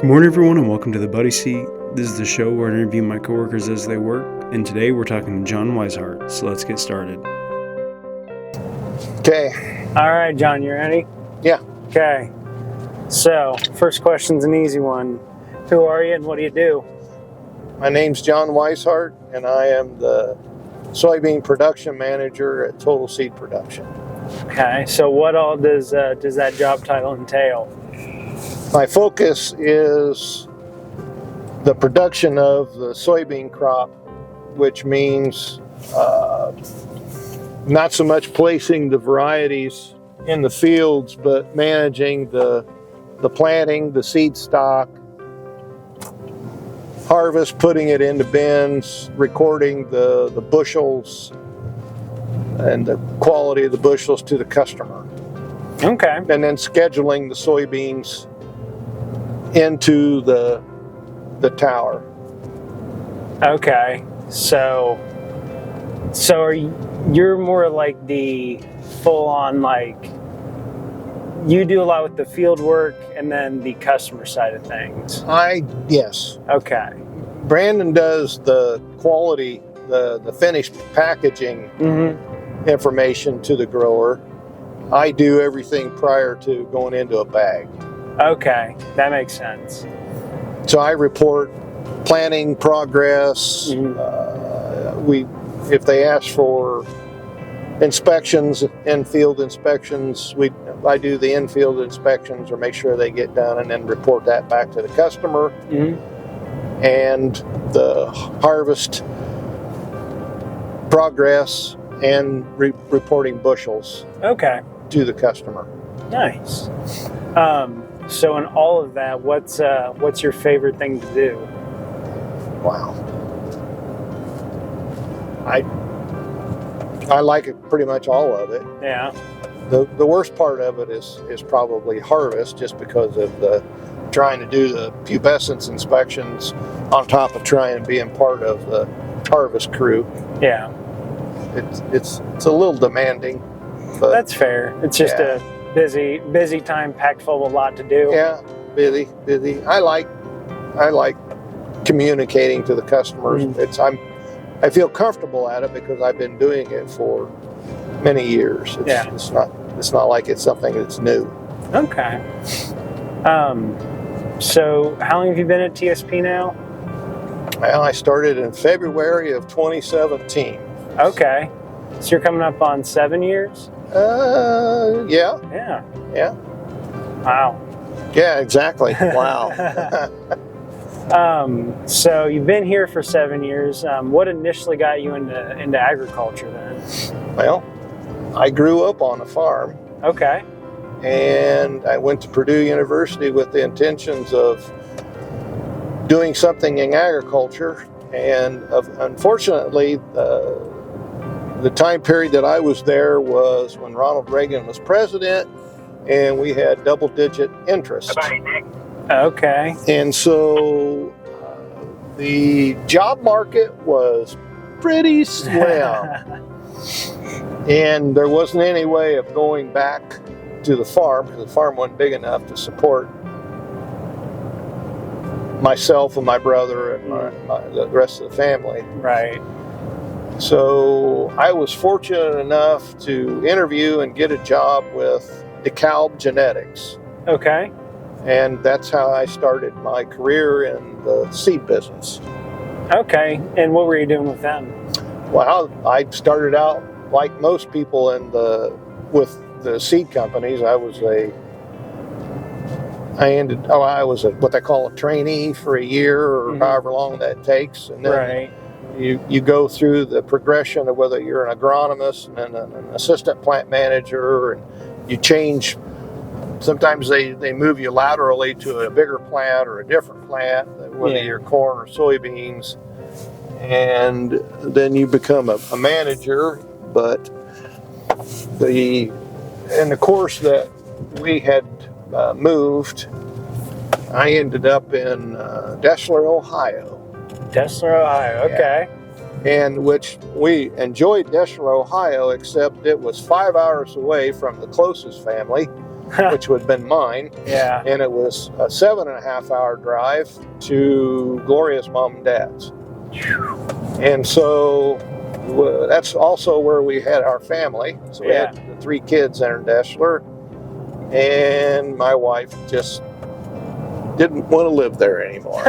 Good morning, everyone, and welcome to the Buddy Seat. This is the show where I interview my coworkers as they work, and today we're talking to John Wisehart. So let's get started. Okay. All right, John, you ready? Yeah. Okay. So, first question's an easy one. Who are you and what do you do? My name's John Wisehart, and I am the soybean production manager at Total Seed Production. Okay. So, what all does that job title entail? My focus is the production of the soybean crop, which means not so much placing the varieties in the fields, but managing the planting, the seed stock, harvest, putting it into bins, recording the bushels and the quality of the bushels to the customer. Okay. And then scheduling the soybeans into the tower. Okay. So you're more like the full-on, like, you do a lot with the field work and then the customer side of things. Yes. Okay. Brandon does the quality, the finished packaging information to the grower. I do everything prior to going into a bag. Okay, that makes sense. So I report planting progress. If they ask for inspections, in-field inspections, I do the in-field inspections or make sure they get done and then report that back to the customer. And the harvest progress and reporting bushels. Okay. To the customer. Nice. So in all of that, what's your favorite thing to do? Wow. I like it, pretty much all of it. Yeah. The worst part of it is probably harvest, just because of the trying to do the pubescence inspections on top of trying to being part of the harvest crew. Yeah. It's a little demanding. But that's fair. It's just a busy time packed full of a lot to do. Yeah, busy. I like communicating to the customers. I feel comfortable at it because I've been doing it for many years. It's not like it's something that's new. Okay. So how long have you been at TSP now? Well, I started in February of 2017. Okay. So you're coming up on 7 years? Yeah. Yeah. Wow. Yeah, exactly. Wow. So you've been here for 7 years. What initially got you into agriculture then? Well, I grew up on a farm. Okay. And I went to Purdue University with the intentions of doing something in agriculture. And unfortunately, the time period that I was there was when Ronald Reagan was president, and we had double-digit interest. Okay. And so the job market was pretty slim. And there wasn't any way of going back to the farm because the farm wasn't big enough to support myself and my brother and the rest of the family. Right. So I was fortunate enough to interview and get a job with DeKalb Genetics. Okay. And that's how I started my career in the seed business. Okay. And what were you doing with them? Well, I started out like most people with the seed companies. I was what they call a trainee for a year or however long that takes. And then you go through the progression of whether you're an agronomist and then an assistant plant manager, and you change. Sometimes they move you laterally to a bigger plant or a different plant, whether you're corn or soybeans, and then you become a manager. But in the course that we had moved, I ended up in Deshler, Ohio. Deshler, Ohio. Okay. And which we enjoyed Deshler, Ohio, except it was 5 hours away from the closest family, which would have been mine. Yeah. And it was a 7.5-hour drive to Gloria's mom and dad's. And so that's also where we had our family. So we had the 3 kids in Dessler, and my wife just didn't want to live there anymore.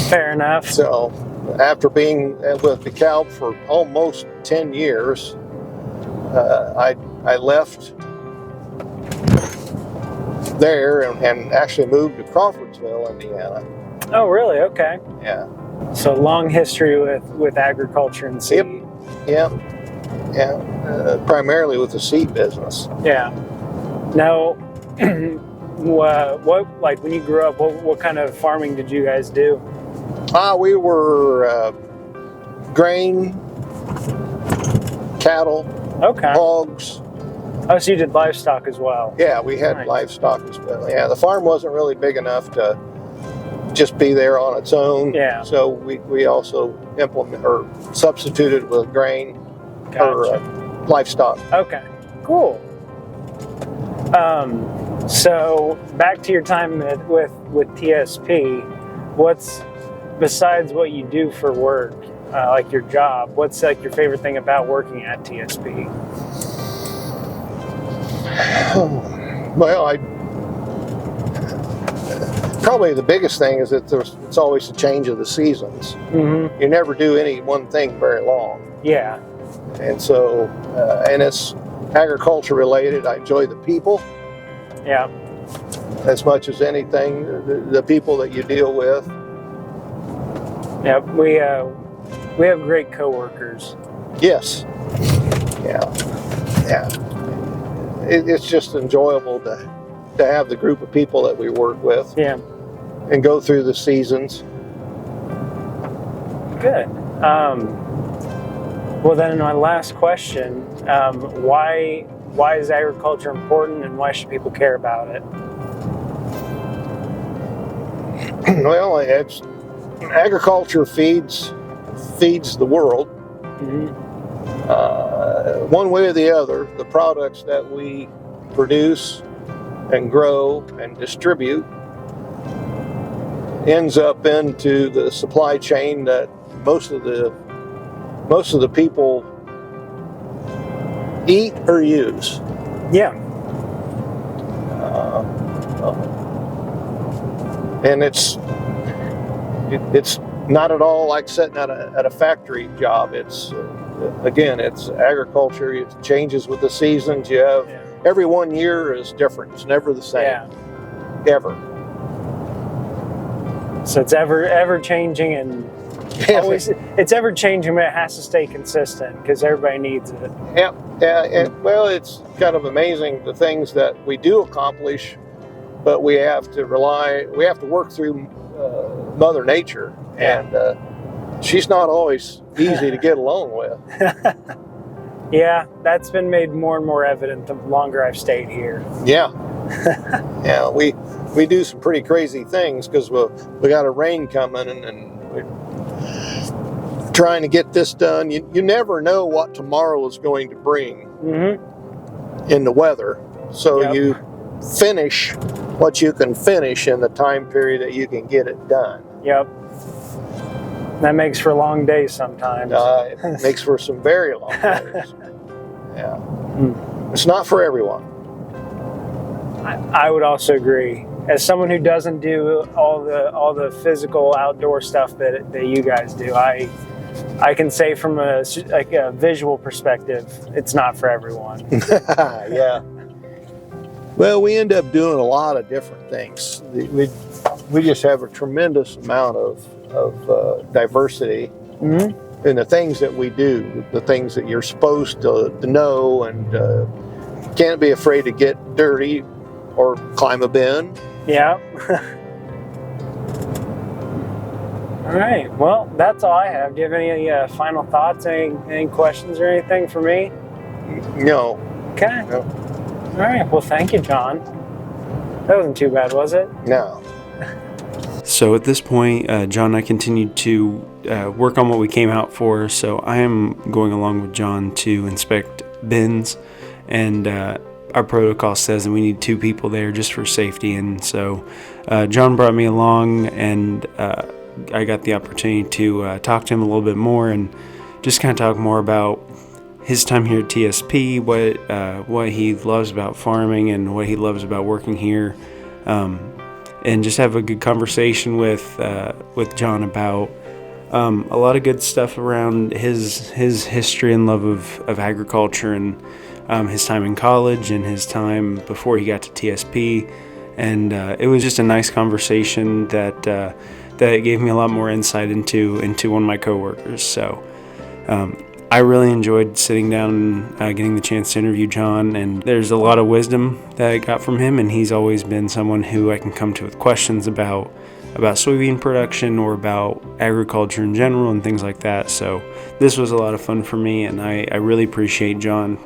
Fair enough. So after being with DeKalb for almost 10 years, I left there and actually moved to Crawfordsville, Indiana. Oh, really? Okay. Yeah. So long history with agriculture and seed. Yep. Primarily with the seed business. Yeah. Now, what like when you grew up, what kind of farming did you guys do? We were grain, cattle, hogs. Oh, so you did livestock as well? Yeah, we had livestock as well. Yeah, the farm wasn't really big enough to just be there on its own. Yeah. So we also substituted with grain or livestock. Okay, cool. So back to your time with TSP, what's besides what you do for work, like your job, what's like your favorite thing about working at TSP? Well, probably the biggest thing is that it's always a change of the seasons. Mm-hmm. You never do any one thing very long. Yeah. And so, and it's agriculture related. I enjoy the people. Yeah. As much as anything, the people that you deal with. Yeah, we have great coworkers. Yes. Yeah. It's just enjoyable to have the group of people that we work with. Yeah. And go through the seasons. Good. Well, then my last question, why is agriculture important and why should people care about it? Well, agriculture feeds the world. Mm-hmm. One way or the other, the products that we produce and grow and distribute ends up into the supply chain that most of the people eat or use. Yeah. And it's not at all like sitting at a factory job. It's it's agriculture. It changes with the seasons. You have every 1 year is different. It's never the same. Yeah. Ever. So it's ever changing and always it's ever changing, but it has to stay consistent because everybody needs it. Yeah. Well, it's kind of amazing the things that we do accomplish, but we have to work through Mother Nature, and she's not always easy to get along with. Yeah, that's been made more and more evident the longer I've stayed here. Yeah. Yeah, we do some pretty crazy things because we got a rain coming and we're trying to get this done. You never know what tomorrow is going to bring in the weather. So you finish what you can finish in the time period that you can get it done. Yep. That makes for long days sometimes. It makes for some very long days. Yeah. It's not for everyone. I would also agree. As someone who doesn't do all the physical outdoor stuff that you guys do, I can say from a visual perspective, it's not for everyone. Yeah. Well, we end up doing a lot of different things. We just have a tremendous amount of diversity in the things that we do, the things that you're supposed to know, and can't be afraid to get dirty or climb a bend. Yeah. All right. Well, that's all I have. Do you have any final thoughts, any questions or anything for me? No. Okay. No. All right. Well, thank you, John. That wasn't too bad, was it? No. So at this point, John and I continued to work on what we came out for. So I am going along with John to inspect bins, and our protocol says that we need 2 people there just for safety. And so John brought me along, and I got the opportunity to talk to him a little bit more and just kind of talk more about his time here at TSP, what he loves about farming and what he loves about working here, and just have a good conversation with John about a lot of good stuff around his history and love of agriculture, and his time in college and his time before he got to TSP. And it was just a nice conversation that gave me a lot more insight into one of my coworkers. So I really enjoyed sitting down and getting the chance to interview John, and there's a lot of wisdom that I got from him, and he's always been someone who I can come to with questions about soybean production or about agriculture in general and things like that. So this was a lot of fun for me, and I really appreciate John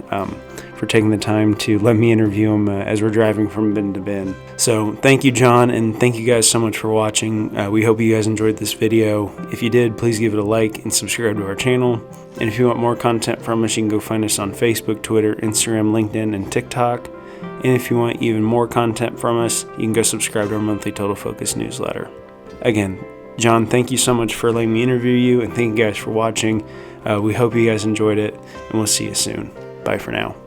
for taking the time to let me interview him as we're driving from bin to bin. So thank you, John, and thank you guys so much for watching. We hope you guys enjoyed this video. If you did, please give it a like and subscribe to our channel. And if you want more content from us, you can go find us on Facebook, Twitter, Instagram, LinkedIn, and TikTok. And if you want even more content from us, you can go subscribe to our monthly Total Focus newsletter. Again, John, thank you so much for letting me interview you, and thank you guys for watching. We hope you guys enjoyed it, and we'll see you soon. Bye for now.